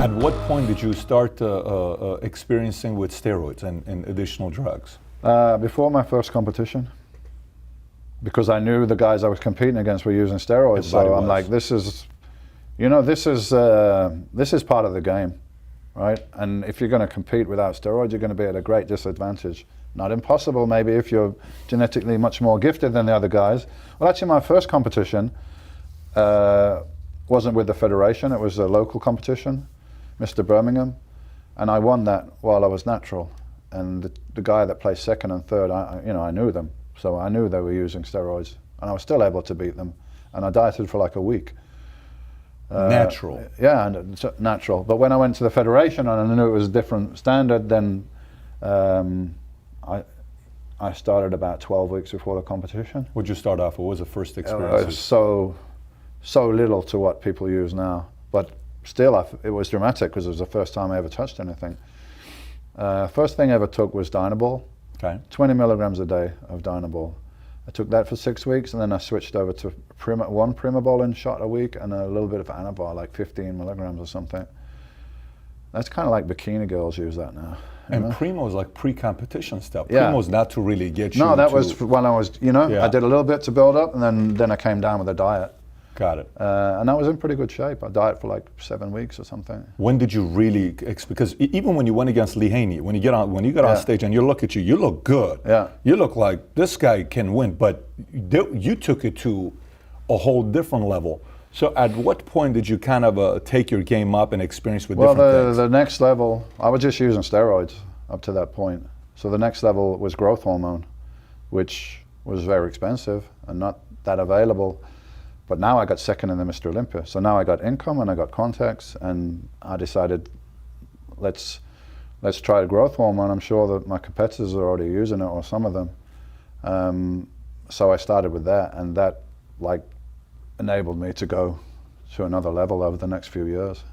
At what point did you start experiencing with steroids and additional drugs? Before my first competition, because I knew the guys I was competing against were using steroids. So I'm like, this is part of the game, right? And if you're going to compete without steroids, you're going to be at a great disadvantage. Not impossible, maybe, if you're genetically much more gifted than the other guys. Well, actually, my first competition wasn't with the federation. It was a local competition, Mr. Birmingham, and I won that while I was natural. And the guy that placed second and third, I knew them, so I knew they were using steroids, and I was still able to beat them. And I dieted for like a week. Natural. Yeah, and it's natural. But when I went to the federation and I knew it was a different standard, then I started about 12 weeks before the competition. What'd you start off? What was the first experience? It was so little to what people use now, but still it was dramatic because it was the first time I ever touched anything. First thing I ever took was Dynabol. Okay. 20 milligrams a day of Dynabol. I took that for 6 weeks, and then I switched over to one Primobolan shot a week and a little bit of Anabar, like 15 milligrams or something. That's kind of like bikini girls use that now. And Primo's like pre-competition stuff. Yeah. Primo's not to really get you. No, that was when I was, Yeah. I did a little bit to build up, and then I came down with a diet. Got it. And I was in pretty good shape. I dieted for like 7 weeks or something. When did you really? Because even when you went against Lee Haney, when you got on stage and you look at you look good. Yeah. You look like this guy can win, but you took it to a whole different level. So at what point did you kind of take your game up and experience with different things? The next level, I was just using steroids up to that point. So the next level was growth hormone, which was very expensive and not that available. But now I got second in the Mr. Olympia. So now I got income and I got contacts, and I decided, let's try growth hormone. I'm sure that my competitors are already using it, or some of them. So I started with that, and that enabled me to go to another level over the next few years.